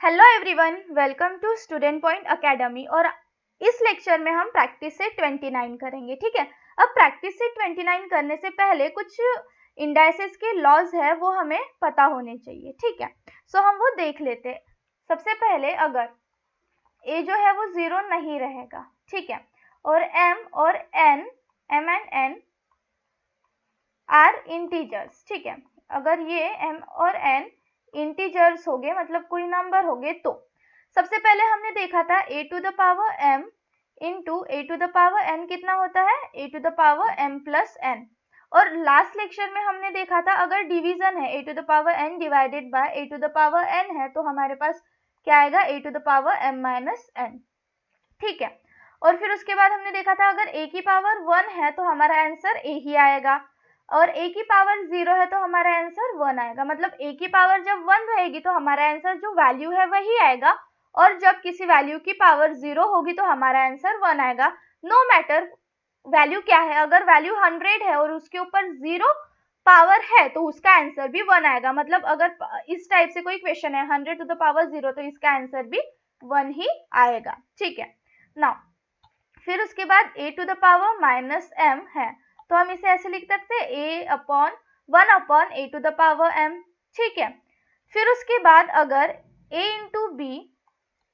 Hello everyone, welcome to Student Point Academy. और इस lecture में हम प्रैक्टिस सेट 29 करेंगे। ठीक है, अब प्रैक्टिस सेट 29 करने से पहले कुछ इंडाइसेस के लॉज है वो हमें पता होने चाहिए। ठीक है, सो हम वो देख लेते हैं। सबसे पहले अगर ए जो है वो 0 नहीं रहेगा, ठीक है, और एम और N, M and N are integers, ठीक है, अगर ये एम और एन इंटीजर्स हो गए, मतलब कोई नंबर हो गए, तो सबसे पहले हमने देखा था A to the power M into A to the power N कितना होता है, A to the power M plus N. और लास्ट लेक्चर में हमने देखा था अगर डिवीजन है A to the power N divided by A to the power N है तो हमारे पास क्या आएगा, A to the power M minus N. ठीक है, और फिर उसके बाद हमने देखा था अगर ए की पावर 1 है तो हमारा आंसर ए ही आएगा, और ए की पावर 0 है तो हमारा आंसर 1 आएगा। मतलब ए की पावर जब 1 रहेगी तो हमारा आंसर जो वैल्यू है वही आएगा, और जब किसी वैल्यू की पावर 0 होगी तो हमारा आंसर 1 आएगा। नो मैटर वैल्यू क्या है, अगर वैल्यू 100 है और उसके ऊपर 0 पावर है तो उसका आंसर भी 1 आएगा। मतलब अगर इस टाइप से कोई क्वेश्चन है 100 टू द पावर 0 तो इसका आंसर भी 1 ही आएगा। ठीक है, नाउ फिर उसके बाद A to the power minus M है तो हम इसे ऐसे लिख सकते हैं A upon 1 upon A to the power M. ठीक है, फिर उसके बाद अगर a इंटू बी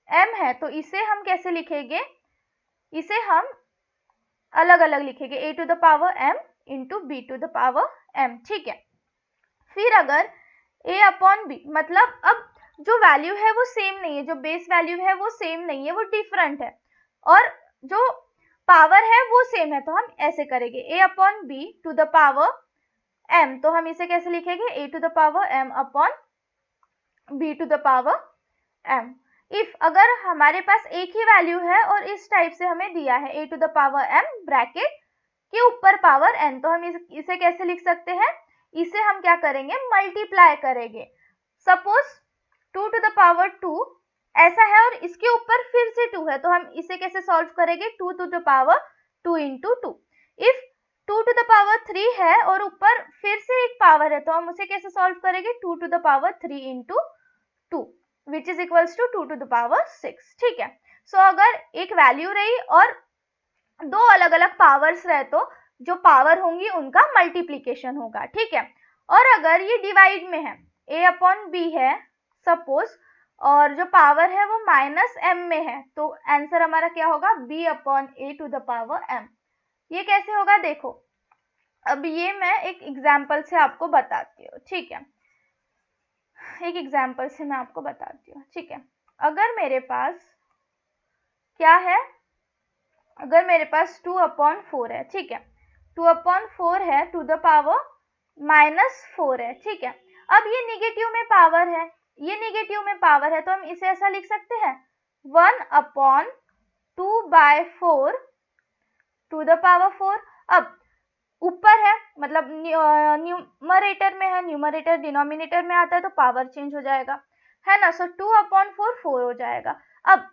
एम है तो इसे हम कैसे लिखेंगे, इसे हम अलग अलग लिखेंगे, A to the power M into B to the power M. ठीक है, फिर अगर a अपॉन बी, मतलब अब जो वैल्यू है वो सेम नहीं है, जो बेस वैल्यू है वो सेम नहीं है, वो डिफरेंट है, और जो पावर है वो सेम है, तो हम ऐसे करेंगे a upon B to the power m, तो हम इसे कैसे लिखेंगे, a to the power m upon b to the power m। If अगर हमारे पास एक ही वैल्यू है और इस टाइप से हमें दिया है a to the power m bracket के ऊपर पावर n, तो हम इसे कैसे लिख सकते हैं, इसे हम क्या करेंगे, मल्टीप्लाई करेंगे। सपोज 2 टू द पावर 2 ऐसा है और इसके ऊपर फिर से 2 है, तो हम इसे कैसे सॉल्व करेंगे, 2 to the power 2 into 2। If 2 to the power 3 है और ऊपर फिर से एक पावर है तो हम उसे कैसे सॉल्व करेंगे, 2 to the power 3 into 2 which is equals to 2 to the power 6। ठीक है, सो अगर एक वैल्यू रही और दो अलग अलग पावर्स रहे तो जो पावर होंगी उनका मल्टीप्लीकेशन होगा। ठीक है, और अगर ये डिवाइड में है, a अपॉन बी है सपोज, और जो पावर है वो माइनस m में है, तो आंसर हमारा क्या होगा, b upon A to the power m। ये कैसे होगा देखो, अब ये मैं एक एग्जाम्पल से आपको बताती हूँ। ठीक है, एक एग्जाम्पल से मैं आपको बताती हूँ। ठीक है, अगर मेरे पास क्या है, अगर मेरे पास 2 अपॉन 4 है, ठीक है, 2 अपॉन 4 है टू द पावर माइनस 4 है। ठीक है, अब ये निगेटिव में पावर है, ये निगेटिव में पावर है, तो हम इसे ऐसा लिख सकते हैं 1 upon 2 by 4 to the power 4। अब ऊपर है मतलब न्यूमरेटर में है, न्यूमरेटर डिनोमिनेटर में आता है तो पावर चेंज हो जाएगा, है ना। सो 2 अपॉन 4 4 हो जाएगा। अब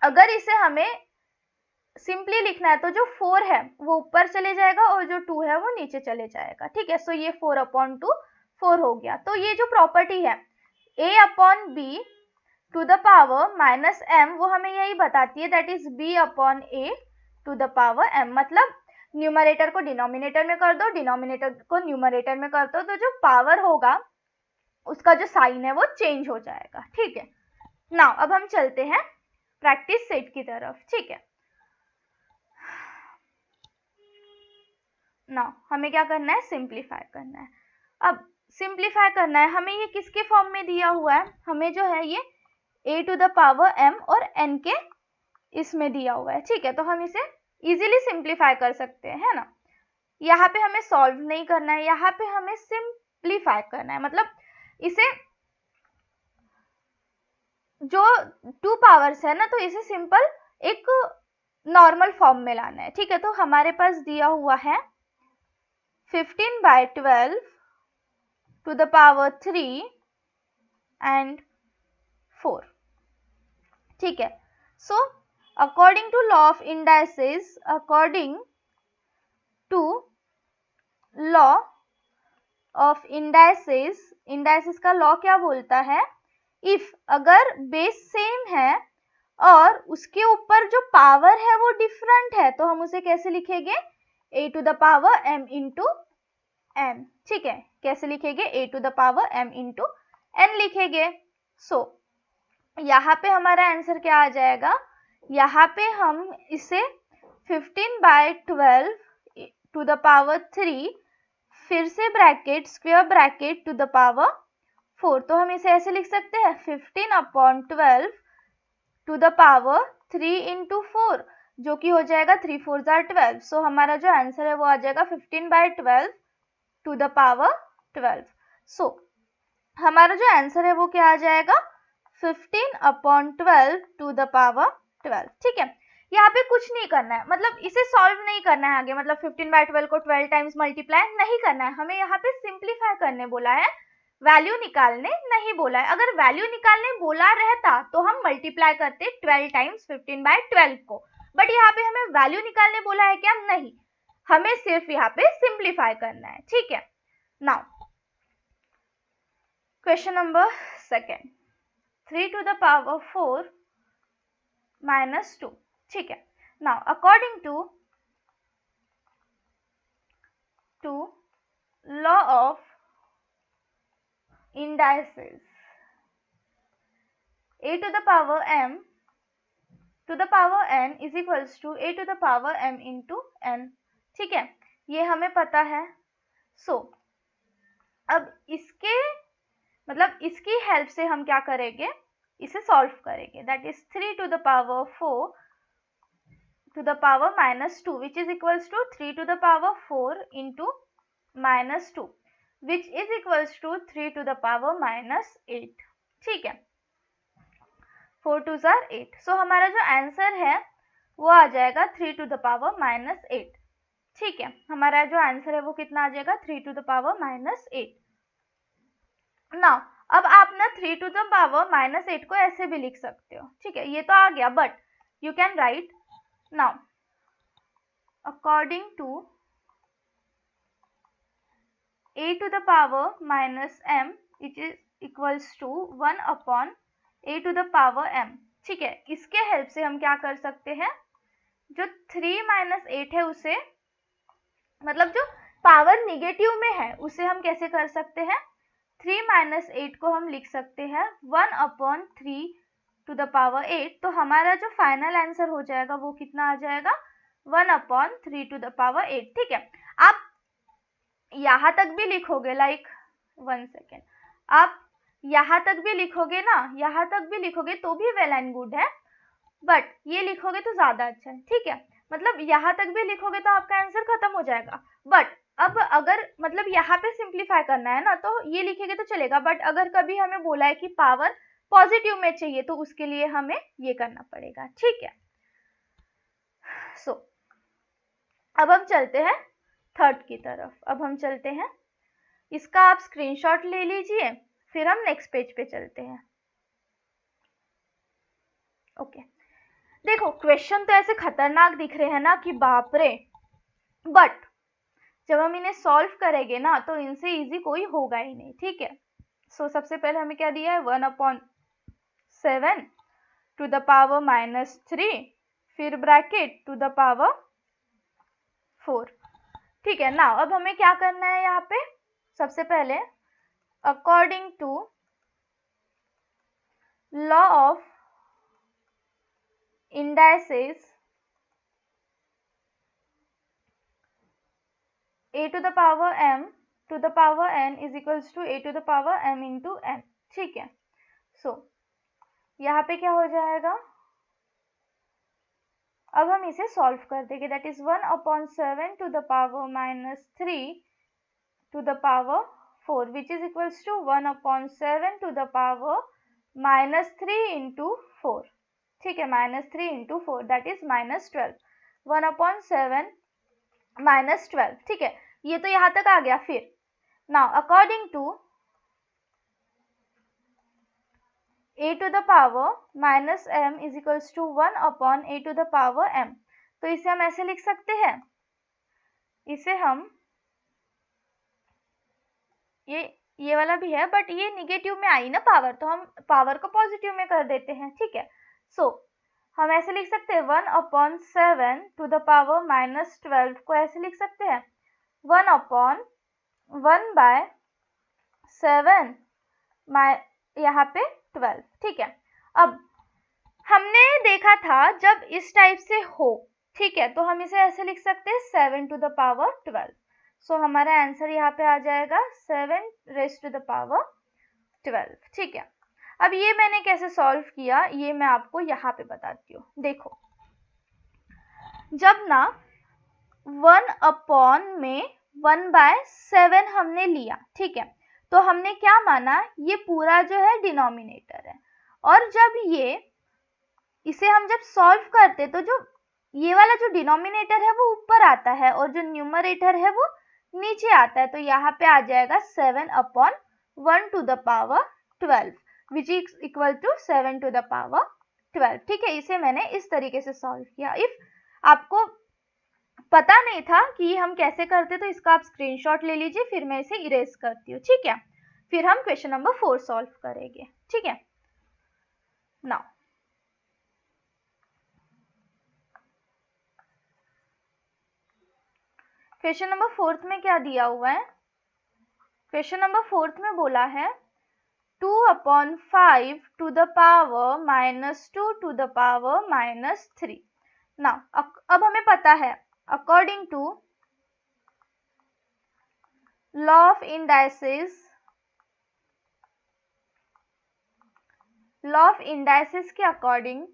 अगर इसे हमें सिंपली लिखना है तो जो 4 है वो ऊपर चले जाएगा और जो 2 है वो नीचे चले जाएगा। ठीक है, सो ये 4 अपॉन 2 4 हो गया। तो ये जो प्रॉपर्टी है a upon B to the power minus m, वो हमें यही बताती है, that is b upon a to the power m। मतलब न्यूमरेटर को डिनोमिनेटर में कर दो, डिनोमिनेटर को न्यूमरेटर में कर दो, तो जो पावर होगा उसका जो साइन है वो चेंज हो जाएगा। ठीक है, नाउ अब हम चलते हैं प्रैक्टिस सेट की तरफ। ठीक है, नाउ हमें क्या करना है, सिंप्लीफाई करना है। अब सिंप्लीफाई करना है हमें, ये किसके फॉर्म में दिया हुआ है, हमें जो है ये a to the power m और n के इसमें दिया हुआ है। ठीक है, तो हम इसे इजीली सिंप्लीफाई कर सकते हैं, है ना। यहाँ पे हमें सॉल्व नहीं करना है, यहाँ पे हमें सिंप्लीफाई करना है, मतलब इसे जो 2 पावर्स है ना तो इसे सिंपल एक नॉर्मल फॉर्म में लाना है। ठीक है, तो हमारे पास दिया हुआ है 15 by 12 to the power 3 and 4। ठीक है, so according to law of indices, according to law of indices, indices का लॉ क्या बोलता है, इफ अगर बेस सेम है और उसके ऊपर जो पावर है वो डिफरेंट है तो हम उसे कैसे लिखेंगे, a to the power m into n। ठीक है, कैसे लिखेंगे, a to the power m into n लिखेंगे। सो यहाँ पे हमारा आंसर क्या आ जाएगा, यहाँ पे हम इसे 15/12 टू द पावर 3 फिर से bracket square bracket to the power 4, तो हम इसे ऐसे लिख सकते हैं 15/12 टू द पावर 3 इंटू 4 जो कि हो जाएगा 3 4 12। सो हमारा जो आंसर है वो आ जाएगा 15/12 टू द पावर 12। सो हमारा जो आंसर है वो क्या आ जाएगा, 15/12 टू द पावर 12। ठीक है, यहाँ पे कुछ नहीं करना है, मतलब इसे सॉल्व नहीं करना है आगे, मतलब 15/12 को 12 टाइम्स मल्टीप्लाई नहीं करना है, हमें यहाँ पे सिंप्लीफाई करने बोला है, वैल्यू निकालने नहीं बोला है। अगर वैल्यू निकालने बोला रहता तो हम मल्टीप्लाई करते 12 टाइम्स 15/12 को, बट यहाँ पे हमें वैल्यू निकालने बोला है क्या, नहीं, हमें सिर्फ यहाँ पे सिंप्लीफाई करना है। ठीक है, now question number 2, 3 to the power 4 minus 2। ठीक है, now according to law of indices, a to the power m to the power n is equals to a to the power m into n। ठीक है, ये हमें पता है। सो अब इसके मतलब इसकी हेल्प से हम क्या करेंगे, इसे सॉल्व करेंगे, that is 3 to the power 4 to the power minus 2 which is equals to 3 to the power 4 into minus 2 which is equals to 3 to the power minus 8। ठीक है, 4 2s are 8। सो हमारा जो आंसर है वो आ जाएगा 3 टू द पावर माइनस 8। ठीक है, हमारा जो आंसर है वो कितना आ जाएगा, 3 to the power minus 8। Now अब आप ना 3 टू द पावर माइनस 8 को ऐसे भी लिख सकते हो। ठीक है, ये तो आ गया, but you can write now according to a to the power minus m which is equals to 1 upon a to the power m। ठीक है, इसके हेल्प से हम क्या कर सकते हैं, जो 3 माइनस 8 है उसे, मतलब जो पावर निगेटिव में है उसे हम कैसे कर सकते हैं, 3 माइनस 8 को हम लिख सकते हैं 1 अपॉन 3 टू द पावर 8। तो हमारा जो फाइनल आंसर हो जाएगा वो कितना आ जाएगा, 1 अपॉन 3 टू द पावर 8। ठीक है, आप यहाँ तक भी लिखोगे, लाइक 1 सेकेंड, आप यहाँ तक भी लिखोगे ना, यहाँ तक भी लिखोगे तो भी वेल एंड गुड है, बट ये लिखोगे तो ज्यादा अच्छा है। ठीक है, मतलब यहाँ तक भी लिखोगे तो आपका आंसर खत्म हो जाएगा, बट अब अगर मतलब यहाँ पे सिंप्लीफाई करना है ना तो ये लिखेंगे तो चलेगा, बट अगर कभी हमें बोला है कि पावर पॉजिटिव में चाहिए तो उसके लिए हमें ये करना पड़ेगा। ठीक है, सो अब हम चलते हैं थर्ड की तरफ। अब हम चलते हैं, इसका आप स्क्रीनशॉट ले लीजिए, फिर हम नेक्स्ट पेज पे चलते हैं। ओके, देखो क्वेश्चन तो ऐसे खतरनाक दिख रहे हैं ना कि बाप रे, बट जब हम इन्हें सॉल्व करेंगे ना तो इनसे इजी कोई होगा ही नहीं। ठीक है, सो सबसे पहले हमें क्या दिया है, 1/7 टू द पावर माइनस 3 फिर ब्रैकेट टू द पावर 4। ठीक है, नाउ अब हमें क्या करना है, यहाँ पे सबसे पहले according to law of indices a to the power m to the power n is equals to a to the power m into n। ठीक है, सो यहाँ पे क्या हो जाएगा, अब हम इसे सॉल्व कर देंगे, that is 1/7 to the power minus 3 to the power 4 which is equals to 1/7 to the power minus 3 into 4। ठीक है, minus 3 into 4 that is minus 12, 1/7 minus 12। ठीक है, ये तो यहाँ तक आ गया। फिर now according to a to the power minus m is equals to 1 upon a to the power m, तो इसे हम ऐसे लिख सकते हैं, इसे हम ये ये वाला भी है, बट ये निगेटिव में आई ना पावर, तो हम पावर को पॉजिटिव में कर देते हैं, ठीक है। सो हम ऐसे लिख सकते हैं 1/7 टू द पावर -12 को ऐसे लिख सकते हैं 1/1/7 यहाँ पे 12, ठीक है। अब हमने देखा था जब इस टाइप से हो, ठीक है, तो हम इसे ऐसे लिख सकते हैं 7 टू द पावर 12। सो हमारा आंसर यहाँ पे आ जाएगा 7 रेज़ टू द पावर 12, ठीक है। अब ये मैंने कैसे सॉल्व किया ये मैं आपको यहाँ पे बताती हूँ। देखो, जब ना 1 में 1/7 हमने लिया, ठीक है, तो हमने क्या माना, ये पूरा जो है डिनोमिनेटर है, और जब इसे हम जब सॉल्व करते तो जो ये वाला जो डिनोमिनेटर है वो ऊपर आता है और जो न्यूमरेटर है वो नीचे आता है, तो यहाँ पे आ जाएगा 7/1 to the power 12 which is equal to 7 to the power 12, ठीक है। इसे मैंने इस तरीके से सॉल्व किया। इफ आपको पता नहीं था कि हम कैसे करते तो इसका आप स्क्रीनशॉट ले लीजिए, फिर मैं इसे इरेज करती हूँ, ठीक है। फिर हम क्वेश्चन नंबर 4 सॉल्व करेंगे, ठीक है। नाउ क्वेश्चन नंबर 4 में क्या दिया हुआ है, क्वेश्चन नंबर 4 में बोला है 2/5 to the power -2 to the power -3। Now अब हमें पता है according to law of indices के अकॉर्डिंग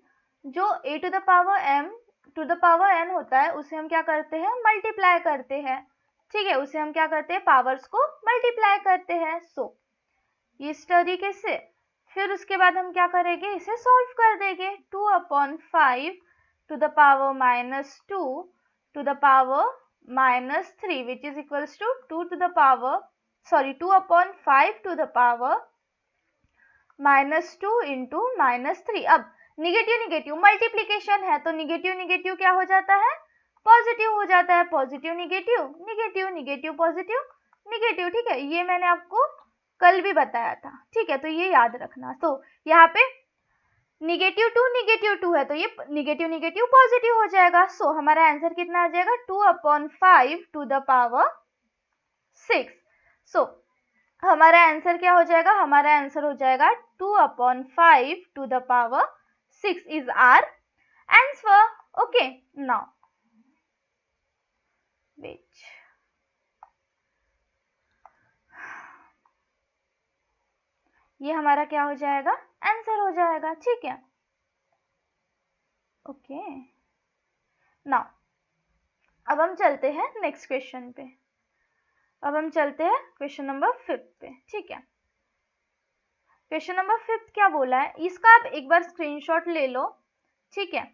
जो a to the power m to the power n होता है उसे हम क्या करते हैं, मल्टीप्लाई करते हैं, ठीक है। उसे हम क्या करते हैं, पावर्स को मल्टीप्लाई करते हैं। सो इस तरीके से फिर उसके बाद हम क्या करेंगे, इसे सॉल्व कर देंगे। 2/5 to the power -2 to the power -3 which is equals to 2/5 to the power -2 into -3। अब निगेटिव मल्टीप्लीकेशन है तो निगेटिव क्या हो जाता है, पॉजिटिव हो जाता है, पॉजिटिव निगेटिव पॉजिटिव, ठीक है। ये मैंने आपको कल भी बताया था, ठीक है, तो ये याद रखना। तो यहाँ पे -2 है तो ये निगेटिव पॉजिटिव हो जाएगा। सो हमारा आंसर कितना आ जाएगा, 2/5 टू द पावर 6। सो हमारा आंसर क्या हो जाएगा, हमारा आंसर हो जाएगा 2/5 to the power 6 is our answer. Okay, now wait, ये हमारा क्या हो जाएगा, आंसर हो जाएगा, ठीक है। ओके, नाउ अब हम चलते हैं नेक्स्ट क्वेश्चन पे। अब हम चलते हैं क्वेश्चन नंबर 5 पे, ठीक है। क्वेश्चन नंबर 5 क्या बोला है, इसका आप एक बार स्क्रीनशॉट ले लो, ठीक है,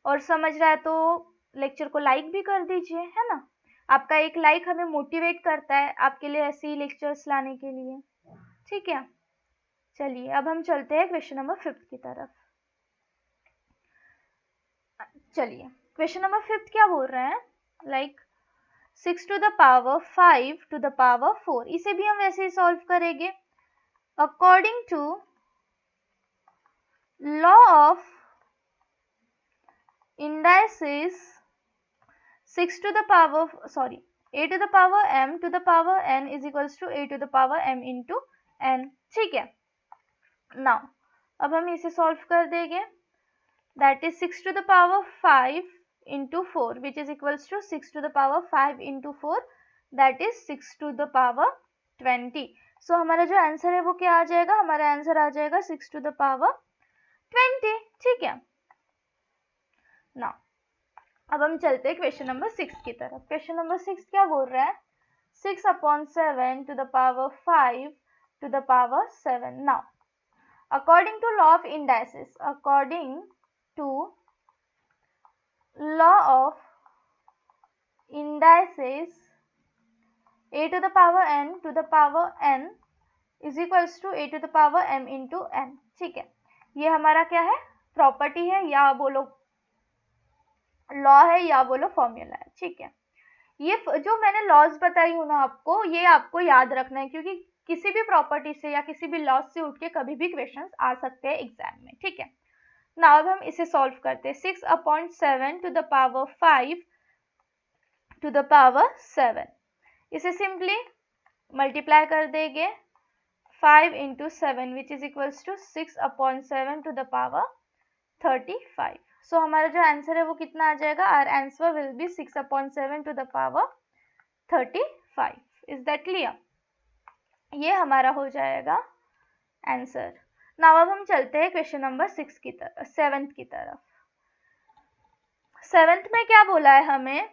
और समझ रहा है तो लेक्चर को लाइक भी कर दीजिए, है ना। आपका एक लाइक हमें मोटिवेट करता है आपके लिए ऐसे ही लेक्चर्स लाने के लिए, ठीक है। चलिए अब हम चलते हैं क्वेश्चन नंबर 5 की तरफ। चलिए क्वेश्चन नंबर 5 क्या बोल रहे हैं, like 6 to the power 5 to the power 4, इसे भी हम वैसे ही सॉल्व करेंगे according to law of indices 6 to the power a to the power m to the power n is equals to a to the power m into n, ठीक है। Now अब हम इसे सॉल्व कर देंगे, that is 6 to the power 5 into 4 which is equals to 6 to the power 5 into 4 that is 6 to the power 20। सो हमारा जो answer है वो क्या आ जाएगा, हमारा आंसर आ जाएगा 6 to the power 20, ठीक है। नाउ अब हम चलते हैं क्वेश्चन नंबर 6 की तरफ। क्वेश्चन नंबर 6 क्या बोल रहा है, 6/7 to the power 5 to the power 7। Now according to law of indices, according to law of indices a to the power n to the power n is equals to a to the power m into n, ठीक है। ये हमारा क्या है, property है या बोलो law है या बोलो फॉर्मूला है, ठीक है। ये जो मैंने लॉज बताई हूँ ना आपको, ये आपको याद रखना है क्योंकि किसी भी प्रॉपर्टी से या किसी भी लॉज से उठ के कभी भी क्वेश्चंस आ सकते हैं एग्जाम में, ठीक है। नाउ अब हम इसे सॉल्व करते हैं। 6/7 to the power 5 to the power 7, इसे सिंपली मल्टीप्लाई कर देंगे 5 into 7 which is equals to 6/7 to the power 35. सो हमारा जो आंसर है वो कितना आ जाएगा? Our answer will be 6/7 to the power 35. Is that clear? ये हमारा हो जाएगा आंसर। नाउ अब हम चलते हैं क्वेश्चन नंबर 7 की तरफ। 7th में क्या बोला है हमें?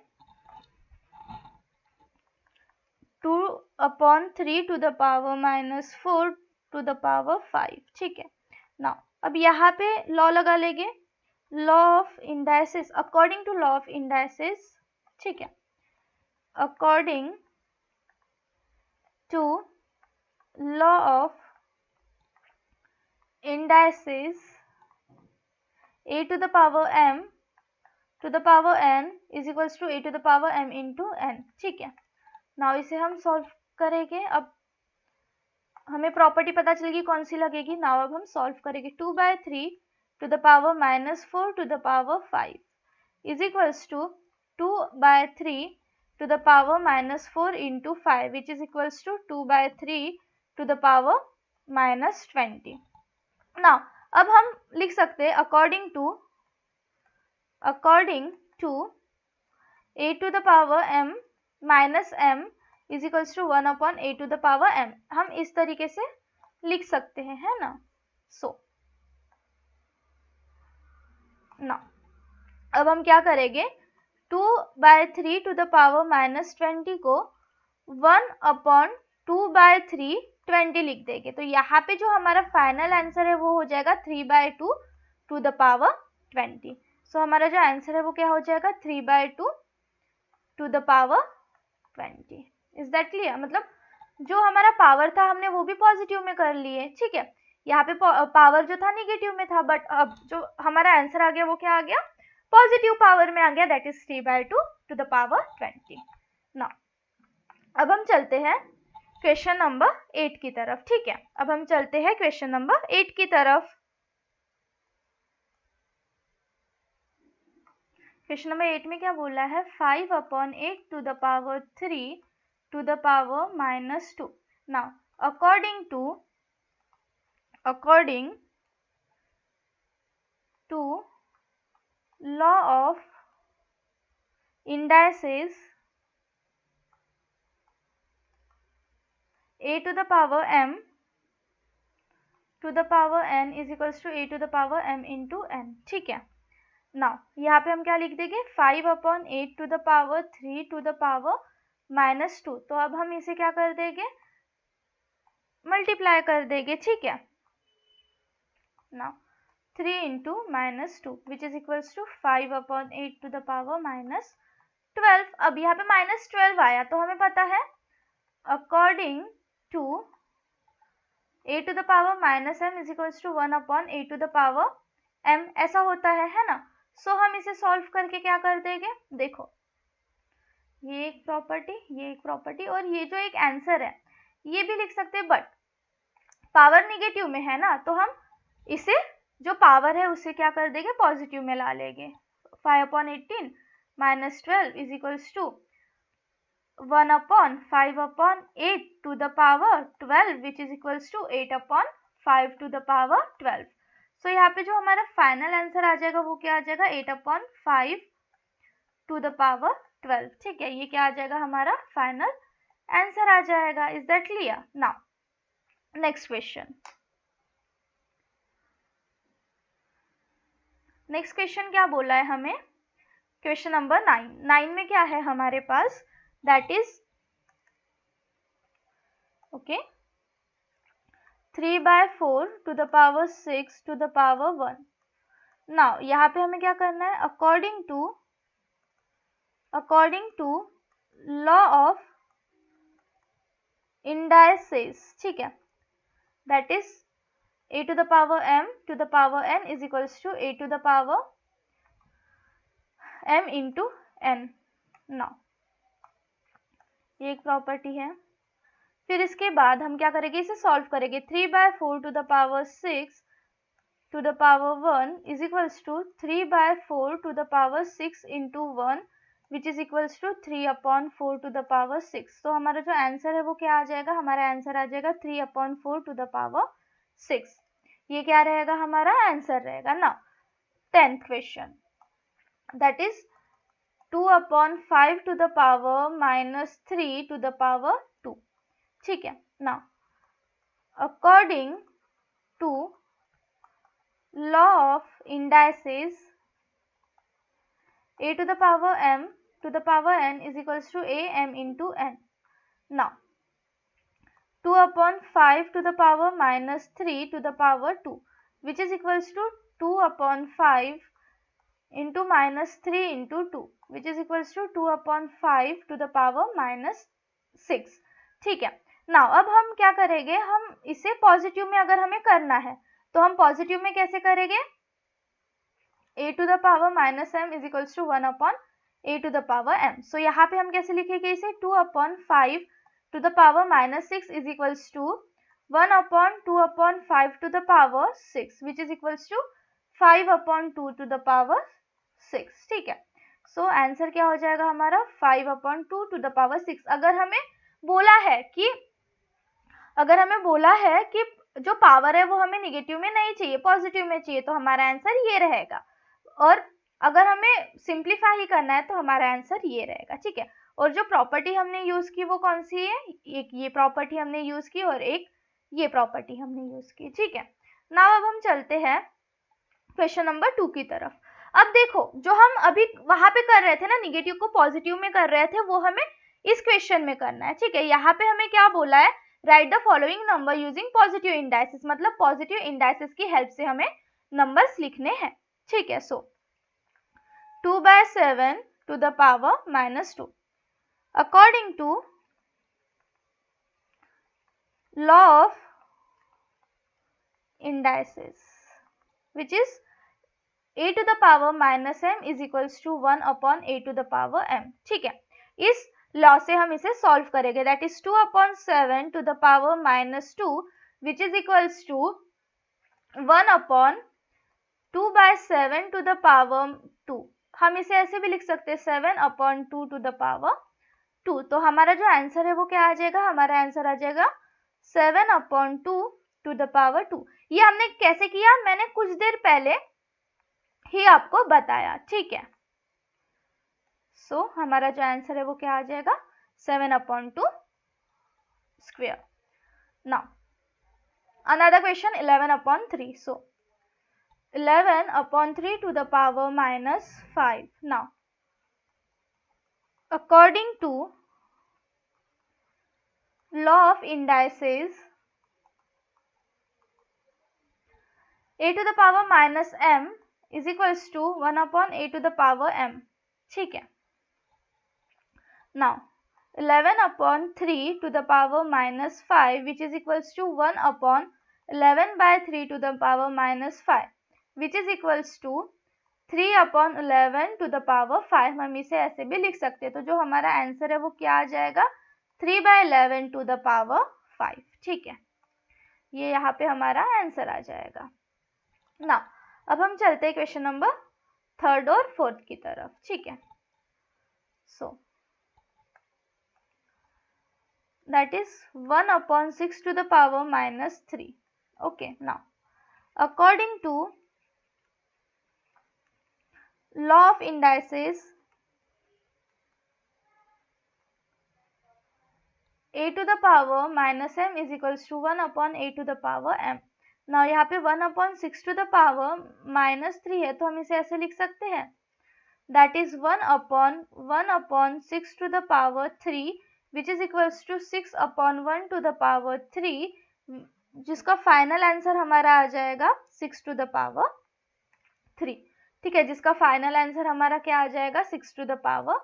2/3 to the power -4 to the power 5, ठीक है। नाउ अब यहाँ पे लॉ लगा लेंगे, law of indices, according to law of indices, ठीक है। According to law of indices a to the power m to the power n is equals to a to the power m into n, ठीक है। Now इसे हम solve करेंगे। अब हमें property पता चलेगी कौन सी लगेगी। नाउ अब हम सॉल्व करेंगे। 2/3 to the power -4 to the power 5 is equals to 2/3 to the power -4 into 5 which is equals to 2/3 to the power -20. Now अब हम लिख सकते हैं according to a to the power m minus m is equals to 1/a to the power m, हम इस तरीके से लिख सकते हैं, है ना। सो ना अब हम क्या करेंगे? 2/3 to the power -20 को 1/2/3 20 लिख देंगे। तो यहाँ पे जो हमारा फाइनल आंसर है वो हो जाएगा 3/2 to the power 20। सो हमारा जो आंसर है वो क्या हो जाएगा? 3/2 to the power 20। Is that clear? मतलब जो हमारा पावर था हमने वो भी पॉजिटिव में कर लिए, ठीक है। यहाँ पे पावर जो था नेगेटिव में था, बट अब जो हमारा आंसर आ गया वो क्या आ गया? पॉजिटिव पावर में आ गया, that is 3/2 to the power 20। Now अब हम चलते हैं क्वेश्चन नंबर 8 की तरफ, ठीक है। अब हम चलते हैं क्वेश्चन नंबर 8 की तरफ। क्वेश्चन नंबर 8 में क्या बोला है? 5/8 to the power 3 to the power -2. Now according to law of indices, a to the power m to the power n is equals to a to the power m into n, ठीक है। Now यहाँ पे हम क्या लिख देंगे? 5/8 to the power 3 to the power -2। तो अब हम इसे क्या कर देंगे? मल्टीप्लाई कर देंगे, ठीक है। Now 3 into -2 which is equals to 5/8 to the power -12। अब यहाँ पे -12 आया तो हमें पता है according to a to the power -m is equals to 1/a to the power m, ऐसा होता है ना। सो हम इसे सॉल्व करके क्या कर देंगे? देखो ये एक प्रॉपर्टी और ये जो एक आंसर है ये भी लिख सकते हैं, बट पावर नेगेटिव में है ना, तो हम इसे जो पावर है उसे क्या कर देंगे? पॉजिटिव में ला लेंगे। 5/18 -12 is equals to 1/5/8 to the power 12 which is equals to 8/5 to the power 12। सो यहाँ पे जो हमारा फाइनल आंसर आ जाएगा वो क्या आ जाएगा? 8/5 to the power 12, ठीक है। ये क्या आ जाएगा? हमारा फाइनल आंसर आ जाएगा। Is that clear? Now next question क्या बोला है हमें? क्वेश्चन नंबर 9 में क्या है हमारे पास? That is okay 3/4 to the power 6 to the power 1। Now यहाँ पे हमें क्या करना है? According to law of indices, ठीक है, that is a to the power m to the power n is equals to a to the power m into n। Now ये एक प्रॉपर्टी है, फिर इसके बाद हम क्या करेंगे, इसे सॉल्व करेंगे। 3/4 to the power 6 to the power 1 is equals to 3/4 to the power 6 into 1 which is equals to 3/4 to the power 6। तो हमारा जो आंसर है वो क्या आ जाएगा, हमारा आंसर आ जाएगा 3/4 to the power 6। ये क्या रहेगा, हमारा आंसर रहेगा ना। 10th question, that is 2/5 to the power -3 to the power 2। ठीक है ना, according to law of indices, a to the power m to the power n is equals to a m into n. Now 2/5 to the power -3 to the power 2 which is equals to 2/5 into -3 into 2 which is equals to 2/5 to the power -6। ठीक है। Now अब हम क्या करेंगे, हम इसे positive में अगर हमें करना है तो हम पॉजिटिव में कैसे करेंगे, a to the power -m is equals to 1/a to the power m। सो यहाँ पे हम कैसे लिखेंगे इसे, 2/5 to the power -6 is equals to 1/2/5 to the power 6 which is equals to 5/2 to the power 6। ठीक है, सो आंसर क्या हो जाएगा हमारा 5/2 to the power 6। अगर हमें बोला है कि जो पावर है वो हमें निगेटिव में नहीं चाहिए, पॉजिटिव में चाहिए, तो हमारा आंसर ये रहेगा। और अगर हमें सिंप्लीफाई ही करना है तो हमारा आंसर ये रहेगा। ठीक है, और जो प्रॉपर्टी हमने यूज की वो कौन सी है, एक ये प्रॉपर्टी हमने यूज की और एक ये प्रॉपर्टी हमने यूज की। ठीक है, नाउ अब हम चलते हैं क्वेश्चन नंबर 2 की तरफ। अब देखो, जो हम अभी वहां पे कर रहे थे ना, निगेटिव को पॉजिटिव में कर रहे थे, वो हमें इस क्वेश्चन में करना है। ठीक है, यहाँ पे हमें क्या बोला है, right the following number using positive indices, मतलब पॉजिटिव इंडाइसिस की हेल्प से हमें नंबर्स लिखने हैं। ठीक है, सो 2/7 to the power -2 according to law of indices which is a to the power -m is equals to 1/a to the power m। ठीक है, इस लॉ से हम इसे सॉल्व करेंगे, that is 2/7 to the power -2 which is equals to 1/2/7 to the power 2। हम इसे ऐसे भी लिख सकते हैं 7/2 to the power 2। तो हमारा जो आंसर है वो क्या आ जाएगा, हमारा आंसर आ जाएगा 7/2 to the power 2। ये हमने कैसे किया, मैंने कुछ देर पहले ही आपको बताया। ठीक है, सो हमारा जो आंसर है वो क्या आ जाएगा, 7/2 square. Now another question 11/3। So 11/3 to the power -5। Now according to law of indices, a to the power -m is equals to 1/a to the power m। ठीक है, now 11/3 to the power -5 which is equals to 1/11/3 to the power -5 which is equals to 3/11 to the power 5। हम इसे ऐसे भी लिख सकते हैं, तो जो हमारा आंसर है वो क्या आ जाएगा, 3/11 to the power 5। ठीक है, ये यहाँ पे हमारा आंसर आ जाएगा ना। अब हम चलते हैं क्वेश्चन नंबर 3rd और 4th की तरफ। ठीक है, so that is 1/6 to the power -3। Okay, now according to law of indices, a to the power -m is equals to 1/a to the power m। now यहाँ पे 1/6 to the power -3 है, तो हम इसे ऐसे लिख सकते हैं, that is 1/6 to the power 3 which is equals to 6/1 to the power 3 जिसका फाइनल आंसर हमारा आ जाएगा 6 to the power 3। ठीक है, जिसका फाइनल आंसर हमारा क्या आ जाएगा, 6 to the power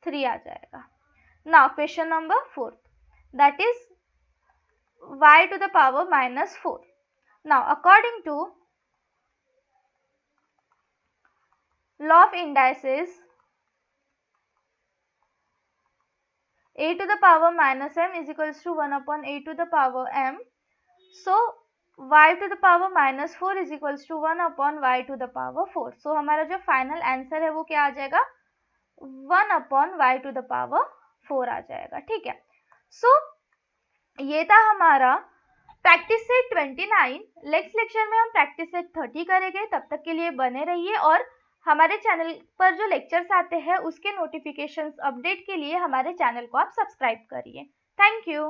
3 आ जाएगा। Now question number 4, that is y to the power -4। Now according to law of indices, a to the power minus m is equals to 1 upon a to the power m. So y to the power minus 4 is equals to 1 upon y to the power 4. So हमारा जो final answer है वो क्या आ जाएगा, 1 upon y to the power 4 आ जाएगा, ठीक है। सो ये था हमारा प्रैक्टिस सेट 29। नेक्स्ट लेक्चर में हम प्रैक्टिस सेट 30 करेंगे। तब तक के लिए बने रहिए और हमारे चैनल पर जो लेक्चर्स आते हैं उसके नोटिफिकेशंस अपडेट के लिए हमारे चैनल को आप सब्सक्राइब करिए। Thank you.